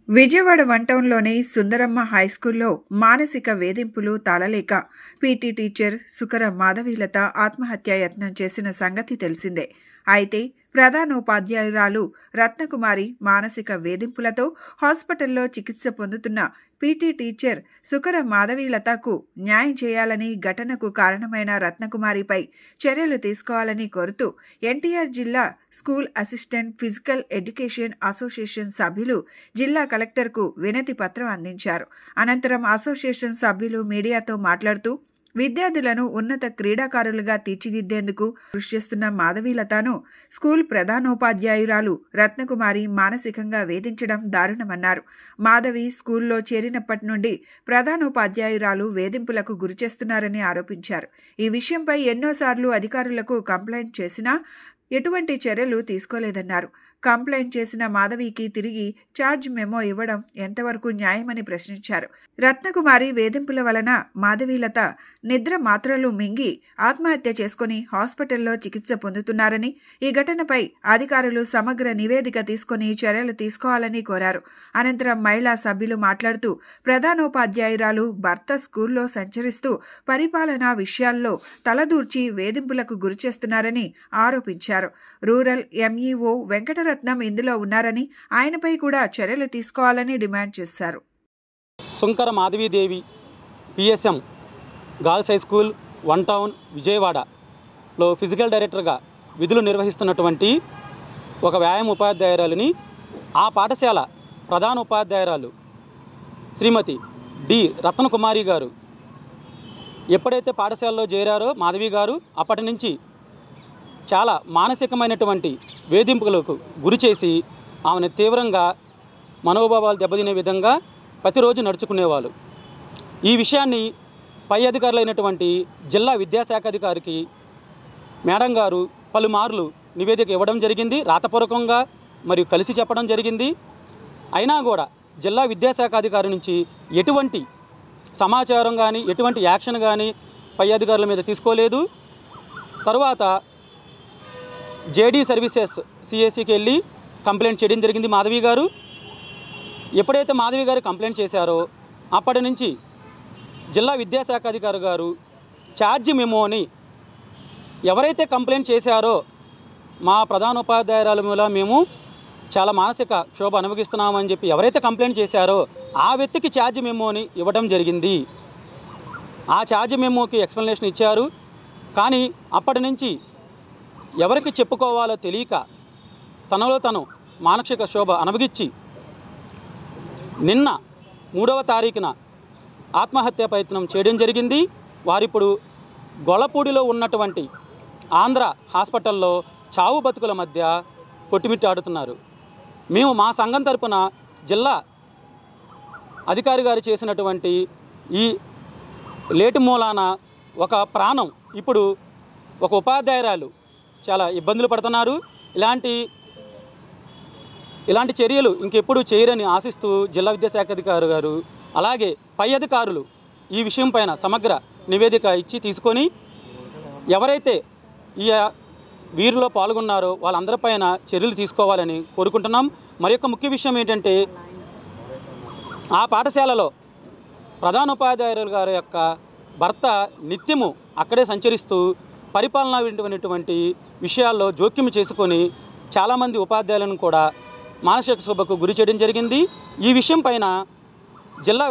విజయవాడ వంటౌన్లోని సుందరమ్మ హైస్కూల్లో మానసిక వేధింపులు తాళలేక పీటీ టీచర్ సుకర మాధవీలత ఆత్మహత్యా యత్నం చేసిన సంగతి తెలిసిందే. అయితే ప్రధానోపాధ్యాయురాలు రత్నకుమారి మానసిక వేధింపులతో హాస్పిటల్లో చికిత్స పొందుతున్న పీటీ టీచర్ సుకర మాధవీలతకు న్యాయం చేయాలని, ఘటనకు కారణమైన రత్నకుమారిపై చర్యలు తీసుకోవాలని కోరుతూ ఎన్టీఆర్ జిల్లా school assistant physical education association సభ్యులు జిల్లా కలెక్టర్కు వినతి పత్రం అందించారు. అనంతరం అసోసియేషన్ సభ్యులు మీడియాతో మాట్లాడుతూ విద్యార్థులను ఉన్నత క్రీడాకారులుగా తీర్చిదిద్దేందుకు కృషి చేస్తున్న మాధవీలతను స్కూల్ ప్రధానోపాధ్యాయురాలు రత్నకుమారి మానసికంగా వేధించడం దారుణమన్నారు. మాధవి స్కూల్లో చేరినప్పటి నుండి ప్రధానోపాధ్యాయురాలు వేధింపులకు గురిచేస్తున్నారని ఆరోపించారు. ఈ విషయంపై ఎన్నోసార్లు అధికారులకు కంప్లైంట్ చేసినా ఎటువంటి చర్యలు తీసుకోలేదన్నారు. కంప్లైంట్ చేసిన మాధవికి తిరిగి ఛార్జ్ మెమో ఇవ్వడం ఎంతవరకు న్యాయమని ప్రశ్నించారు. రత్నకుమారి వేధింపుల వలన మాధవీలత నిద్ర మాత్రలు మింగి ఆత్మహత్య చేసుకుని హాస్పిటల్లో చికిత్స పొందుతున్నారని, ఈ ఘటనపై అధికారులు సమగ్ర నివేదిక తీసుకుని చర్యలు తీసుకోవాలని కోరారు. అనంతరం మహిళా సభ్యులు మాట్లాడుతూ ప్రధానోపాధ్యాయురాలు భర్త స్కూల్లో సంచరిస్తూ పరిపాలనా విషయాల్లో తలదూర్చి వేధింపులకు గురిచేస్తున్నారని ఆరోపించారు. రూరల్ ఎంఈఓ వెంకటరత్నం ఇందులో ఉన్నారని, ఆయనపై కూడా చర్యలు తీసుకోవాలని డిమాండ్ చేశారు. Sunkara Madhavi Devi PSM girls high school one town విజయవాడలో ఫిజికల్ డైరెక్టర్గా విధులు నిర్వహిస్తున్నటువంటి ఒక వ్యాయామ ఉపాధ్యాయురాలిని ఆ పాఠశాల ప్రధాన ఉపాధ్యాయురాలు శ్రీమతి డి రత్నకుమారి గారు ఎప్పుడైతే పాఠశాలలో చేరారో మాధవి గారు అప్పటి నుంచి చాలా మానసికమైనటువంటి వేధింపులకు గురి చేసి ఆమెను తీవ్రంగా మనోభావాలు దెబ్బతినే విధంగా ప్రతిరోజు నడుచుకునేవాళ్ళు. ఈ విషయాన్ని పై అధికారులైనటువంటి జిల్లా విద్యాశాఖ అధికారికి మేడం గారు పలుమార్లు నివేదిక ఇవ్వడం జరిగింది, రాతపూర్వకంగా మరియు కలిసి చెప్పడం జరిగింది. అయినా కూడా జిల్లా విద్యాశాఖ అధికారి నుంచి ఎటువంటి సమాచారం కానీ ఎటువంటి యాక్షన్ కానీ పై అధికారుల మీద తీసుకోలేదు. తరువాత జేడీ సర్వీసెస్ సిఎస్సికి వెళ్ళి కంప్లైంట్ చేయడం జరిగింది మాధవి గారు. ఎప్పుడైతే మాధవి గారు కంప్లైంట్ చేశారో అప్పటి నుంచి జిల్లా విద్యాశాఖ అధికారి గారు ఛార్జ్ మెమోని ఎవరైతే కంప్లైంట్ చేశారో మా ప్రధానోపాధ్యాయురాల మూల మేము చాలా మానసిక క్షోభ అనుభవిస్తున్నామని చెప్పి ఎవరైతే కంప్లైంట్ చేశారో ఆ వ్యక్తికి ఛార్జ్ మెమోని ఇవ్వడం జరిగింది. ఆ ఛార్జ్ మెమోకి ఎక్స్ప్లెనేషన్ ఇచ్చారు. కానీ అప్పటి నుంచి ఎవరికి చెప్పుకోవాలో తెలియక తనలో తను మానసిక శోభ అనుభవించి నిన్న 3వ తారీఖున ఆత్మహత్య ప్రయత్నం చేయడం జరిగింది. వారిప్పుడు గొల్లపూడిలో ఉన్నటువంటి ఆంధ్ర హాస్పిటల్లో చావు బతుకుల మధ్య కొట్టుమిట్టాడుతున్నారు. మేము మా సంఘం తరపున జిల్లా అధికారి గారు చేసినటువంటి ఈ లేటు మూలాన ఒక ప్రాణం ఇప్పుడు ఒక ఉపాధ్యాయురాలు చాలా ఇబ్బందులు పడుతున్నారు. ఇలాంటి చర్యలు ఇంకెప్పుడు చేయరని ఆశిస్తూ జిల్లా విద్యాశాఖ అధికారి గారు అలాగే పై అధికారులు ఈ విషయం పైన సమగ్ర నివేదిక ఇచ్చి తీసుకొని ఎవరైతే ఈ వీరిలో పాల్గొన్నారో వాళ్ళందరిపైన చర్యలు తీసుకోవాలని కోరుకుంటున్నాం. మరి యొక్క ముఖ్య విషయం ఏంటంటే ఆ పాఠశాలలో ప్రధానోపాధ్యాయురాలు గారి యొక్క భర్త నిత్యము అక్కడే సంచరిస్తూ పరిపాలనటువంటి విషయాల్లో జోక్యం చేసుకొని చాలామంది ఉపాధ్యాయులను కూడా మానసిక క్షోభకు గురి చేయడం జరిగింది. ఈ విషయం పైన జిల్లా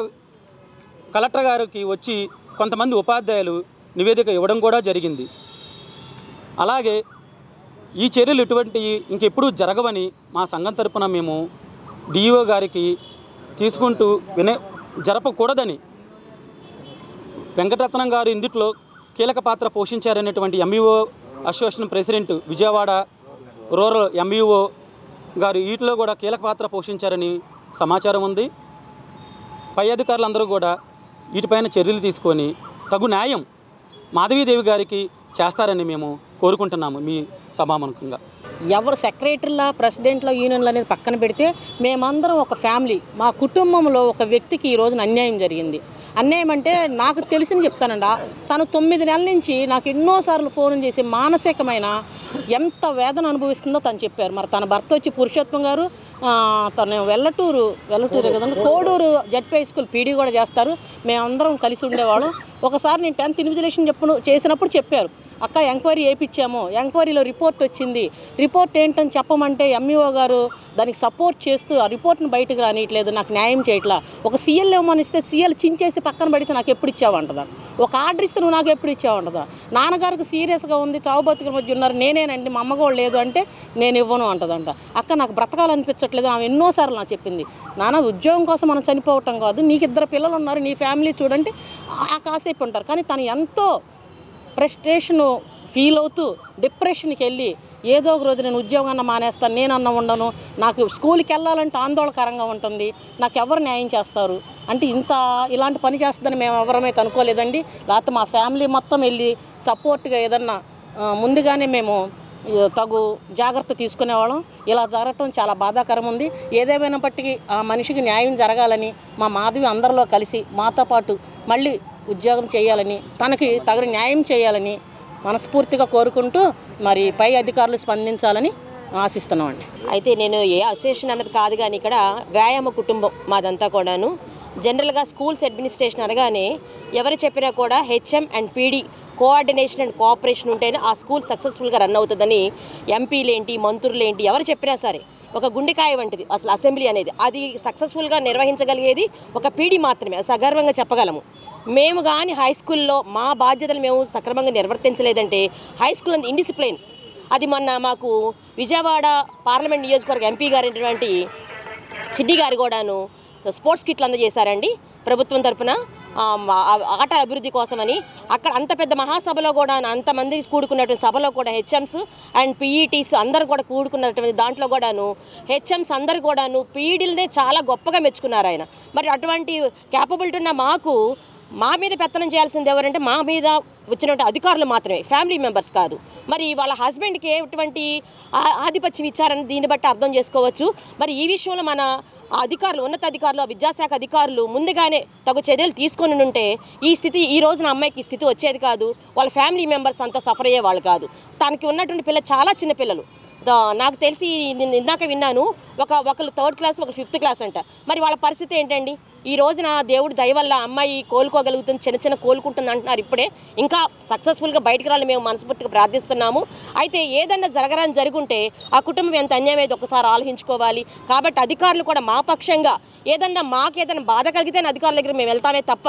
కలెక్టర్ గారికి వచ్చి కొంతమంది ఉపాధ్యాయులు నివేదిక ఇవ్వడం కూడా జరిగింది. అలాగే ఈ చర్యలు ఇటువంటి ఇంకెప్పుడు జరగవని మా సంఘం తరపున మేము డిఈఓ గారికి తీసుకుంటూ జరపకూడదని, వెంకటరత్నం గారు ఇందుట్లో కీలక పాత్ర పోషించారనేటువంటి MEO association president Vijayawada rural MEO గారు వీటిలో కూడా కీలక పాత్ర పోషించారని సమాచారం ఉంది. పై అధికారులందరూ కూడా వీటిపైన చర్యలు తీసుకొని తగు న్యాయం మాధవీదేవి గారికి చేస్తారని మేము కోరుకుంటున్నాము. మీ సభాముఖంగా ఎవరు సెక్రటరీలా ప్రెసిడెంట్లో యూనియన్లు అనేది పక్కన పెడితే మేమందరం ఒక ఫ్యామిలీ, మా కుటుంబంలో ఒక వ్యక్తికి ఈ రోజున అన్యాయం జరిగింది. అన్యాయం అంటే నాకు తెలిసింది చెప్తానండి. తను 9 నెలల నుంచి నాకు ఎన్నోసార్లు ఫోన్ చేసి మానసికమైన ఎంత వేదన అనుభవిస్తుందో తను చెప్పారు. మరి తన భర్త వచ్చి పురుషోత్తం గారు, తను వెల్లటూరు కదండి, Koduru ZP high school PD కూడా చేస్తారు. మేమందరం కలిసి ఉండేవాళ్ళం. ఒకసారి నేను 10th ఇన్విజిలేషన్ చేసినప్పుడు చెప్పారు, అక్క ఎంక్వైరీ వేయించాము, ఎంక్వైరీలో రిపోర్ట్ వచ్చింది, రిపోర్ట్ ఏంటని చెప్పమంటే ఎంఈఓ గారు దానికి సపోర్ట్ చేస్తూ ఆ రిపోర్ట్ని బయటకు రానియట్లేదు, నాకు న్యాయం చేయట్లా. ఒక సీఎల్ ఇవ్వమనిస్తే సీఎల్ చించేసి పక్కన పడితే నాకు ఎప్పుడు ఇచ్చావంటదా, ఒక ఆర్డర్ ఇస్తే నువ్వు నాకు ఎప్పుడు ఇచ్చావంటదా, నాన్నగారికి సీరియస్గా ఉంది, చావు బతుకుల మధ్య ఉన్నారు, నేనేనండి, మా అమ్మ కూడా లేదు అంటే నేను ఇవ్వను అంటదంట. అక్క నాకు బ్రతకాలనిపించట్లేదు. ఆమె ఎన్నోసార్లు నాకు చెప్పింది, నాన్న ఉద్యోగం కోసం మనం చనిపోవటం కాదు, నీకు 2 పిల్లలు ఉన్నారు, నీ ఫ్యామిలీ చూడంటే ఆ కాసేపు ఉంటారు. కానీ తను ఎంతో ఫ్రస్ట్రేషను ఫీల్ అవుతూ డిప్రెషన్కి వెళ్ళి ఏదో ఒక రోజు నేను ఉద్యోగాన్ని మానేస్తాను, నేనన్నా ఉండను, నాకు స్కూల్కి వెళ్ళాలంటే ఆందోళనకరంగా ఉంటుంది, నాకు ఎవరు న్యాయం చేస్తారు అంటే ఇలాంటి పని చేస్తుందని మేము ఎవరమైతే అనుకోలేదండి. లేకపోతే మా ఫ్యామిలీ మొత్తం వెళ్ళి సపోర్ట్గా ఏదన్నా ముందుగానే మేము తగు జాగ్రత్త తీసుకునేవాళ్ళం. ఇలా జరగటం చాలా బాధాకరం ఉంది. ఏదేమైనప్పటికీ ఆ మనిషికి న్యాయం జరగాలని మా మాధవి అందరిలో కలిసి మాతో పాటు మళ్ళీ ఉద్యోగం చేయాలని, తనకి తగిన న్యాయం చేయాలని మనస్ఫూర్తిగా కోరుకుంటూ మరి పై అధికారులు స్పందించాలని ఆశిస్తున్నామండి. అయితే నేను ఏ అసోసియేషన్ అన్నది కాదు, కానీ ఇక్కడ వ్యాయామ కుటుంబం మాదంతా కూడాను. జనరల్గా స్కూల్స్ అడ్మినిస్ట్రేషన్ అనగానే ఎవరు చెప్పినా కూడా HM and PD coordination and cooperation ఉంటేనే ఆ స్కూల్ సక్సెస్ఫుల్గా రన్ అవుతుందని ఎంపీలేంటి మంత్రులేంటి ఎవరు చెప్పినా సరే ఒక గుండెకాయ వంటిది అసలు అసెంబ్లీ అనేది. అది సక్సెస్ఫుల్గా నిర్వహించగలిగేది ఒక పీడీ మాత్రమే, సగర్వంగా చెప్పగలము. మేము కానీ హై స్కూల్లో మా బాధ్యతలు మేము సక్రమంగా నిర్వర్తించలేదంటే హై స్కూల్ అంత ఇండిసిప్లైన్. అది మొన్న మాకు విజయవాడ పార్లమెంట్ నియోజకవర్గ ఎంపీ గారైనటువంటి చిన్ని గారు కూడాను స్పోర్ట్స్ కిట్లు అందజేశారండి ప్రభుత్వం తరఫున ఆట అభివృద్ధి కోసమని. అక్కడ అంత పెద్ద మహాసభలో కూడా అంతమంది కూడుకున్నటువంటి సభలో కూడా హెచ్ఎంస్ అండ్ పీఈటీస్ అందరూ కూడా కూడుకున్నటువంటి దాంట్లో కూడాను హెచ్ఎంస్ అందరూ కూడాను పీఈడీలనే చాలా గొప్పగా మెచ్చుకున్నారు ఆయన. మరి అటువంటి క్యాపబిలిటీ ఉన్న మాకు మా మీద పెత్తనం చేయాల్సింది ఎవరంటే మా మీద వచ్చినటువంటి అధికారులు మాత్రమే, ఫ్యామిలీ మెంబర్స్ కాదు. మరి వాళ్ళ హస్బెండ్కి ఎటువంటి ఆధిపత్యం ఇచ్చారని దీన్ని బట్టి అర్థం చేసుకోవచ్చు. మరి ఈ విషయంలో మన అధికారులు, ఉన్నతాధికారులు, విద్యాశాఖ అధికారులు ముందుగానే తగు చర్యలు తీసుకొని ఉంటే ఈ రోజున అమ్మాయికి ఈ స్థితి వచ్చేది కాదు. వాళ్ళ ఫ్యామిలీ మెంబర్స్ అంతా సఫర్ అయ్యేవాళ్ళు కాదు. తనకి ఉన్నటువంటి పిల్లలు చాలా చిన్న పిల్లలు. నాకు తెలిసి నేను ఇందాక విన్నాను, ఒకళ్ళు 3rd క్లాస్, ఒకరు 5th క్లాస్ అంట. మరి వాళ్ళ పరిస్థితి ఏంటండి? ఈ రోజున దేవుడు దయ వల్ల అమ్మాయి కోలుకోగలుగుతుంది, చిన్న కోలుకుంటుంది అంటున్నారు. ఇప్పుడే ఇంకా సక్సెస్ఫుల్గా బయటకు రావాలని మేము మనస్ఫూర్తిగా ప్రార్థిస్తున్నాము. అయితే ఏదన్నా జరగరాని జరుగుంటే ఆ కుటుంబం ఎంత అన్యాయం అయితే ఒకసారి ఆలోచించుకోవాలి. కాబట్టి అధికారులు కూడా మా పక్షంగా మాకేదైనా బాధ కలిగితే అధికారుల దగ్గర మేము వెళ్తామే తప్ప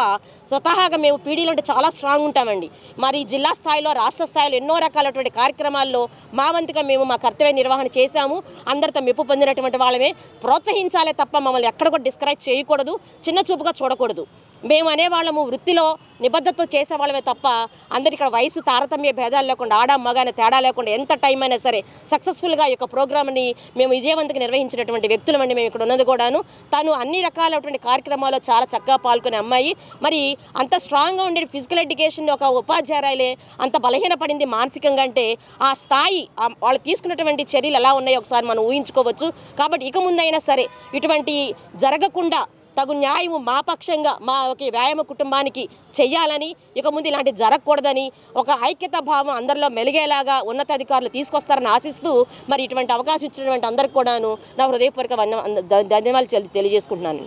స్వతహాగా మేము పీడీలు అంటే చాలా స్ట్రాంగ్ ఉంటామండి. మరి జిల్లా స్థాయిలో, రాష్ట్ర స్థాయిలో ఎన్నో రకాలటువంటి కార్యక్రమాల్లో మా వంతుగా మేము మా కర్తవ్య నిర్వహణ చేశాము. అందరితో మెప్పు పొందినటువంటి వాళ్ళమే. ప్రోత్సహించాలే తప్ప మమ్మల్ని ఎక్కడ కూడా డిస్కరేజ్ చేయకూడదు, చిన్న చూపుగా చూడకూడదు. మేము అనేవాళ్ళము వృత్తిలో నిబద్ధతతో చేసేవాళ్ళమే తప్ప అందరి ఇక్కడ వయసు తారతమ్య భేదాలు లేకుండా, ఆడ మగానే తేడా లేకుండా ఎంత టైం అయినా సరే సక్సెస్ఫుల్గా ఈ యొక్క ప్రోగ్రామ్ని మేము విజయవంతంగా నిర్వహించినటువంటి వ్యక్తులమండి మేము ఇక్కడ ఉన్నది కూడాను. తను అన్ని రకాలైనటువంటి కార్యక్రమాల్లో చాలా చక్కగా పాల్గొనే అమ్మాయి. మరి అంత స్ట్రాంగ్గా ఉండే ఫిజికల్ ఎడ్యుకేషన్ ఒక ఉపాధ్యాయురాలే అంత బలహీనపడింది మానసికంగా అంటే ఆ స్థాయి వాళ్ళు తీసుకున్నటువంటి చర్యలు ఎలా ఉన్నాయో ఒకసారి మనం ఊహించుకోవచ్చు. కాబట్టి ఇక ముందైనా సరే ఇటువంటి జరగకుండా తగు న్యాయం మా పక్షంగా మా వ్యాయామ కుటుంబానికి చెయ్యాలని, ఇక ముందు ఇలాంటి జరగకూడదని ఒక ఐక్యత భావం అందరిలో మెలిగేలాగా ఉన్నతాధికారులు తీసుకొస్తారని ఆశిస్తూ మరి ఇటువంటి అవకాశం ఇచ్చినటువంటి అందరికీ కూడాను నా హృదయపూర్వక ధన్యవాదాలు తెలియజేసుకుంటున్నాను.